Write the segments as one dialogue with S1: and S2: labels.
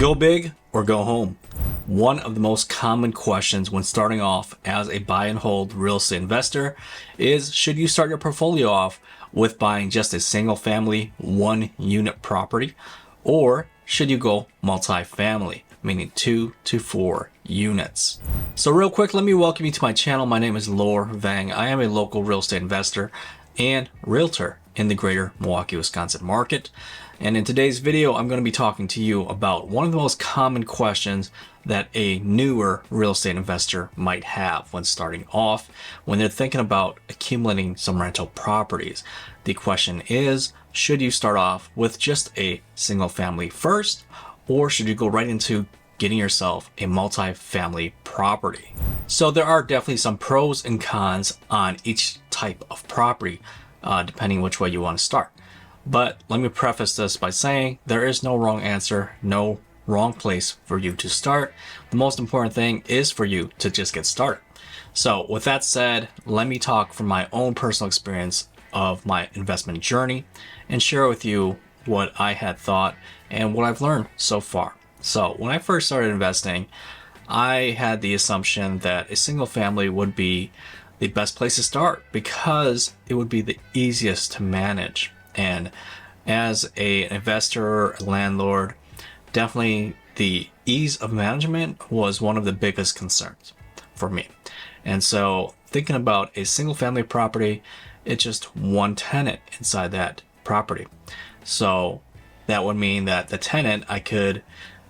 S1: Go big or go home? One of the most common questions when starting off as a buy and hold real estate investor is, should you start your portfolio off with buying just a single family 1-unit property, or should you go multifamily, meaning 2 to 4 units? So real quick, let me welcome you to my channel. My name is LOR VANG. I am a local real estate investor and realtor in the greater Milwaukee, Wisconsin market. And in today's video, I'm going to be talking to you about one of the most common questions that a newer real estate investor might have when starting off, when they're thinking about accumulating some rental properties. The question is, should you start off with just a single family first, or should you go right into getting yourself a multi-family property? So there are definitely some pros and cons on each type of property, depending which way you want to start. But let me preface this by saying there is no wrong answer, no wrong place for you to start. The most important thing is for you to just get started. So with that said, let me talk from my own personal experience of my investment journey and share with you what I had thought and what I've learned so far. So when I first started investing, I had the assumption that a single family would be the best place to start because it would be the easiest to manage. And as an investor, a landlord, definitely the ease of management was one of the biggest concerns for me. And so thinking about a single family property, it's just one tenant inside that property. So that would mean that the tenant, I could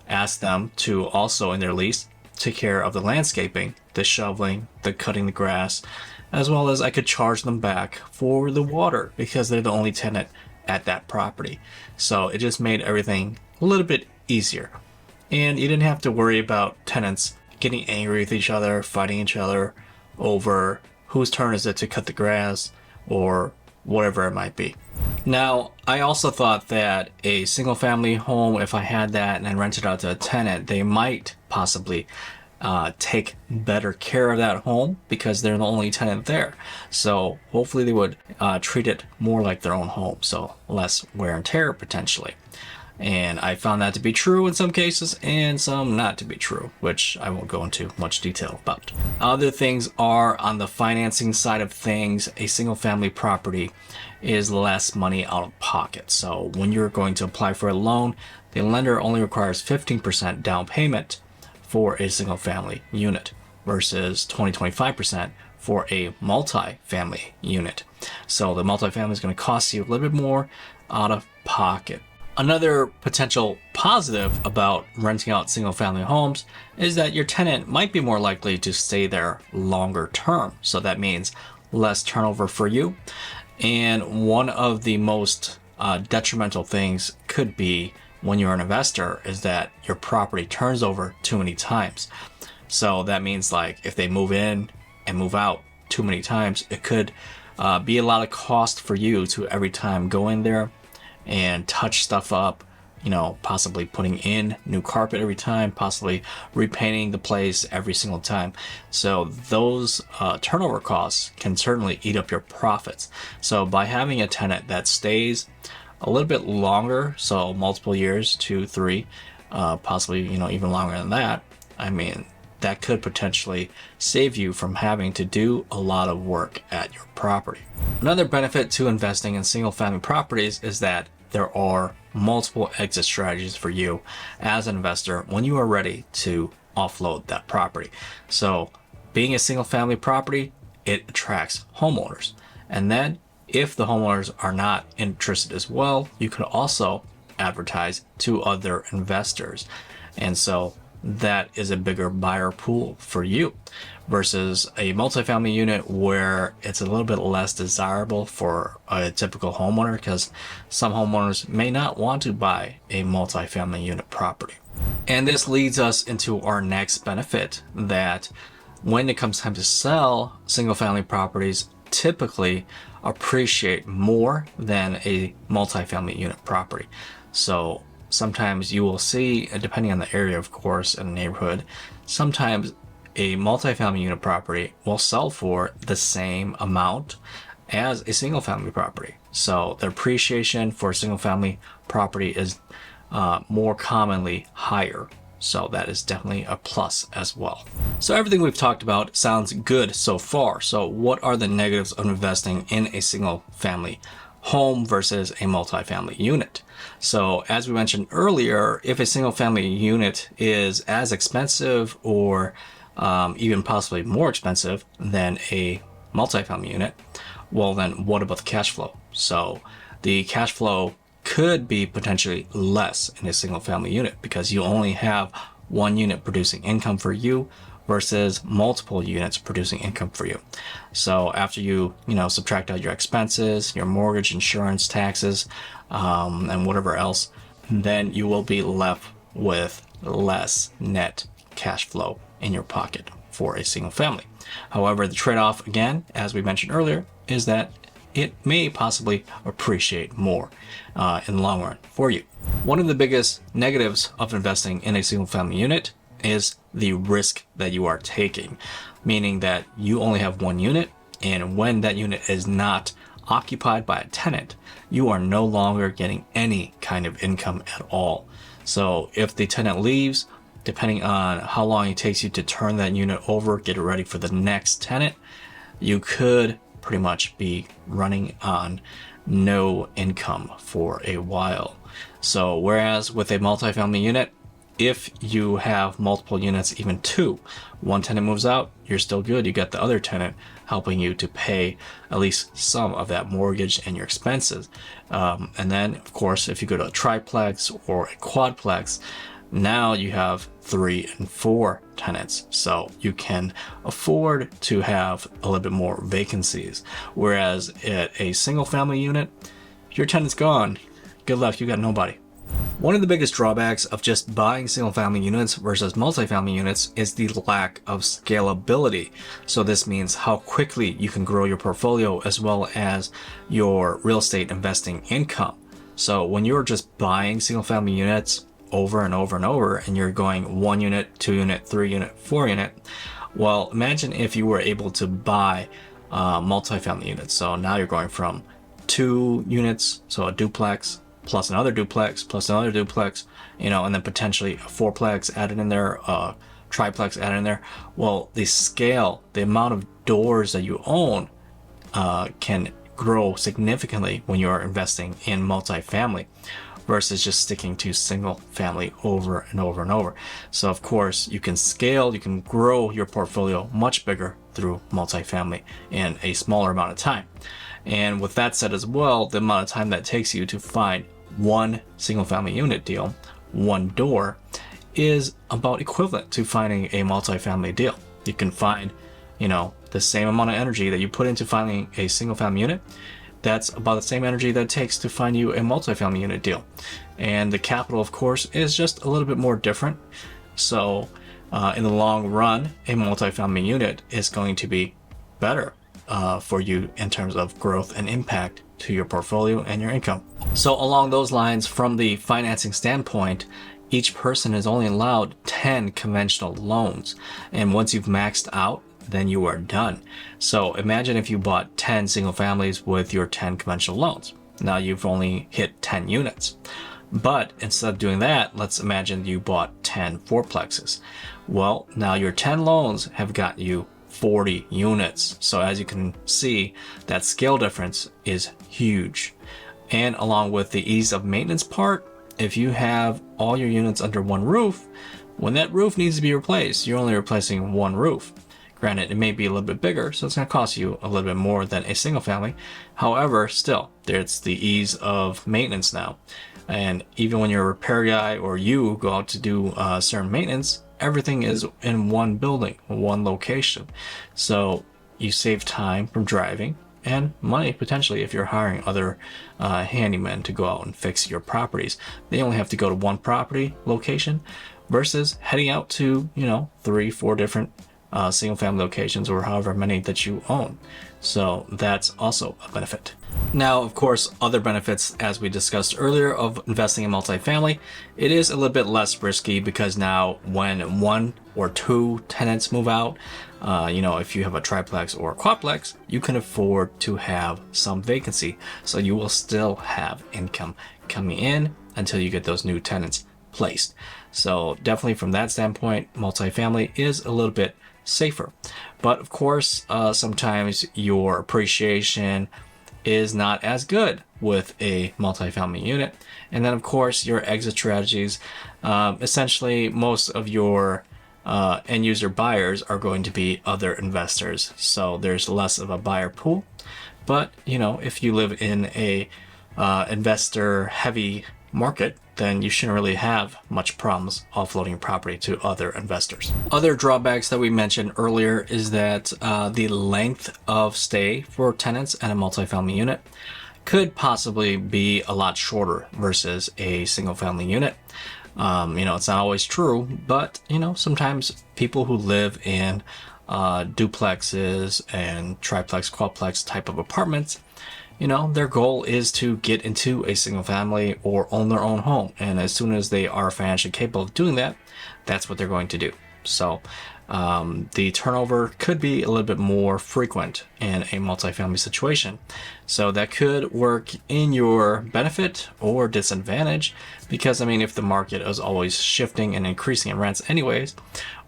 S1: ask them to also in their lease take care of the landscaping, the shoveling, the cutting the grass, as well as I could charge them back for the water because they're the only tenant at that property. So it just made everything a little bit easier. And you didn't have to worry about tenants getting angry with each other, fighting each other over whose turn is it to cut the grass or whatever it might be. Now, I also thought that a single family home, if I had that and I rented out to a tenant, they might possibly take better care of that home because they're the only tenant there. So hopefully they would treat it more like their own home, so less wear and tear potentially. And I found that to be true in some cases and some not to be true, which I won't go into much detail about. Other things are on the financing side of things. A single family property is less money out of pocket. So when you're going to apply for a loan, the lender only requires 15% down payment for a single family unit versus 25% for a multi-family unit. So the multi-family is going to cost you a little bit more out of pocket. Another potential positive about renting out single family homes is that your tenant might be more likely to stay there longer term. So that means less turnover for you. And one of the most detrimental things could be when you're an investor is that your property turns over too many times. So that means like if they move in and move out too many times, it could be a lot of cost for you to every time go in there and touch stuff up, possibly putting in new carpet every time, possibly repainting the place every single time. So those turnover costs can certainly eat up your profits. So by having a tenant that stays a little bit longer, so multiple years, 2, 3, possibly, even longer than that, I mean, that could potentially save you from having to do a lot of work at your property. Another benefit to investing in single family properties is that there are multiple exit strategies for you as an investor when you are ready to offload that property. So being a single family property, it attracts homeowners. And then if the homeowners are not interested as well, you could also advertise to other investors. And so that is a bigger buyer pool for you versus a multifamily unit where it's a little bit less desirable for a typical homeowner because some homeowners may not want to buy a multifamily unit property. And this leads us into our next benefit, that when it comes time to sell, single family properties typically appreciate more than a multifamily unit property. So sometimes you will see, depending on the area, of course, in the neighborhood, sometimes a multifamily unit property will sell for the same amount as a single family property. So the appreciation for a single family property is more commonly higher. So that is definitely a plus as well. So everything we've talked about sounds good so far. So what are the negatives of investing in a single family home versus a multifamily unit? So as we mentioned earlier, if a single family unit is as expensive or even possibly more expensive than a multifamily unit, well then what about the cash flow? So the cash flow could be potentially less in a single family unit because you only have one unit producing income for you versus multiple units producing income for you. So after you subtract out your expenses, your mortgage, insurance, taxes, and whatever else, then you will be left with less net cash flow in your pocket for a single family. However, the trade-off, again, as we mentioned earlier, is that it may possibly appreciate more in the long run for you. One of the biggest negatives of investing in a single family unit is the risk that you are taking, meaning that you only have one unit, and when that unit is not occupied by a tenant, you are no longer getting any kind of income at all. So if the tenant leaves, depending on how long it takes you to turn that unit over, get it ready for the next tenant, you could pretty much be running on no income for a while. So whereas with a multifamily unit, if you have multiple units, even two, one tenant moves out, you're still good. You got the other tenant helping you to pay at least some of that mortgage and your expenses. And then, of course, if you go to a triplex or a quadplex, now you have 3 and 4 tenants, so you can afford to have a little bit more vacancies. Whereas at a single family unit, your tenant's gone. Good luck, you got nobody. One of the biggest drawbacks of just buying single family units versus multifamily units is the lack of scalability. So this means how quickly you can grow your portfolio as well as your real estate investing income. So when you're just buying single family units over and over and over, and you're going 1 unit, 2 unit, 3 unit, 4 unit, well, imagine if you were able to buy multifamily units. So now you're going from 2 units, so a duplex plus another duplex plus another duplex, and then potentially a fourplex added in there, triplex added in there. Well, the scale, the amount of doors that you own can grow significantly when you're investing in multifamily versus just sticking to single family over and over and over. So of course you can scale, you can grow your portfolio much bigger through multifamily in a smaller amount of time. And with that said as well, the amount of time that takes you to find one single family unit deal, one door, is about equivalent to finding a multifamily deal. You can find, the same amount of energy that you put into finding a single family unit. That's about the same energy that it takes to find you a multifamily unit deal. And the capital, of course, is just a little bit more different. So in the long run, a multifamily unit is going to be better for you in terms of growth and impact to your portfolio and your income. So along those lines, from the financing standpoint, each person is only allowed 10 conventional loans. And once you've maxed out, then you are done. So imagine if you bought 10 single families with your 10 conventional loans. Now you've only hit 10 units. But instead of doing that, let's imagine you bought 10 fourplexes. Well, now your 10 loans have got you 40 units. So as you can see, that scale difference is huge. And along with the ease of maintenance part, if you have all your units under one roof, when that roof needs to be replaced, you're only replacing one roof. Granted, it may be a little bit bigger, so it's going to cost you a little bit more than a single family. However, still, there's the ease of maintenance now. And even when you're a repair guy or you go out to do certain maintenance, everything is in one building, one location. So you save time from driving and money potentially if you're hiring other handymen to go out and fix your properties. They only have to go to one property location versus heading out to, 3, 4 different single family locations or however many that you own. So that's also a benefit. Now, of course, other benefits, as we discussed earlier, of investing in multifamily, it is a little bit less risky because now when 1 or 2 tenants move out, if you have a triplex or a quadplex, you can afford to have some vacancy. So you will still have income coming in until you get those new tenants placed. So definitely from that standpoint, multifamily is a little bit safer. But of course, sometimes your appreciation is not as good with a multifamily unit. And then of course your exit strategies, essentially most of your end user buyers are going to be other investors. So there's less of a buyer pool. But you know, if you live in a investor heavy market, then you shouldn't really have much problems offloading your property to other investors. Other drawbacks that we mentioned earlier is that the length of stay for tenants at a multifamily unit could possibly be a lot shorter versus a single family unit. You know, it's not always true, but you know, sometimes people who live in duplexes and triplex, quadplex type of apartments, you know, their goal is to get into a single family or own their own home. And as soon as they are financially capable of doing that, that's what they're going to do. So the turnover could be a little bit more frequent in a multifamily situation. So that could work in your benefit or disadvantage, because I mean, if the market is always shifting and increasing in rents anyways,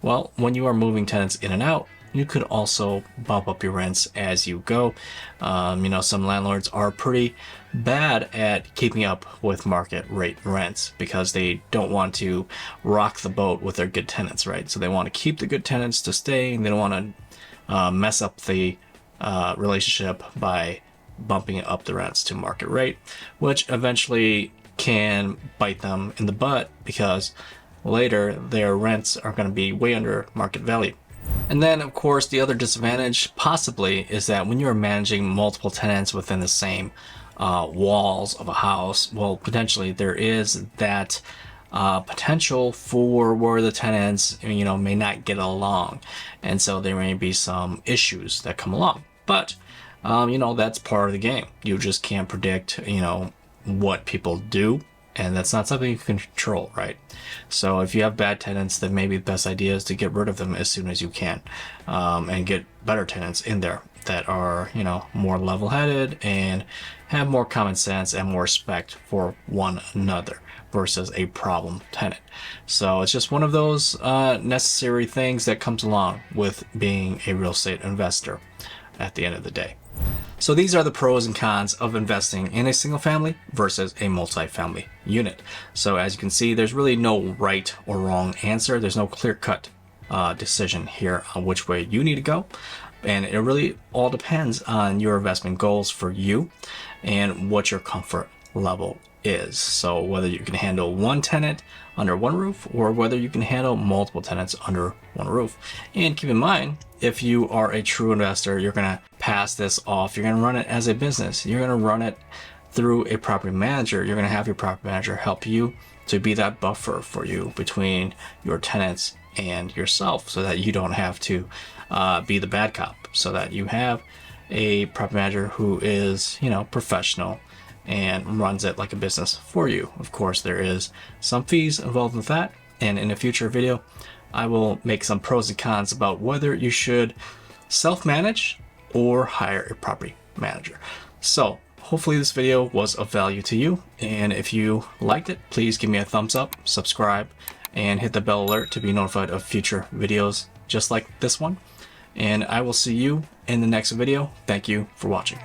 S1: well, when you are moving tenants in and out, you could also bump up your rents as you go. You know, some landlords are pretty bad at keeping up with market rate rents because they don't want to rock the boat with their good tenants, right? So they want to keep the good tenants to stay, and they don't want to mess up the relationship by bumping up the rents to market rate, which eventually can bite them in the butt because later their rents are going to be way under market value. And then of course the other disadvantage possibly is that when you're managing multiple tenants within the same walls of a house, well, potentially there is that potential for where the tenants, you know, may not get along, and so there may be some issues that come along. But you know, that's part of the game. You just can't predict, you know, what people do, and that's not something you can control, right? So if you have bad tenants, then maybe the best idea is to get rid of them as soon as you can, and get better tenants in there that are, you know, more level-headed and have more common sense and more respect for one another versus a problem tenant. So it's just one of those necessary things that comes along with being a real estate investor at the end of the day. So these are the pros and cons of investing in a single family versus a multifamily unit. So as you can see, there's really no right or wrong answer. There's no clear-cut decision here on which way you need to go. And it really all depends on your investment goals for you and what your comfort level is. So whether you can handle one tenant under one roof or whether you can handle multiple tenants under one roof. And keep in mind, if you are a true investor, you're going to pass this off. You're going to run it as a business. You're going to run it through a property manager. You're going to have your property manager help you to be that buffer for you between your tenants and yourself, so that you don't have to be the bad cop, so that you have a property manager who is, you know, professional and runs it like a business for you. Of course, there is some fees involved with that, and in a future video I will make some pros and cons about whether you should self-manage or hire a property manager. So hopefully this video was of value to you, and if you liked it, please give me a thumbs up, subscribe, and hit the bell alert to be notified of future videos just like this one. And I will see you in the next video. Thank you for watching.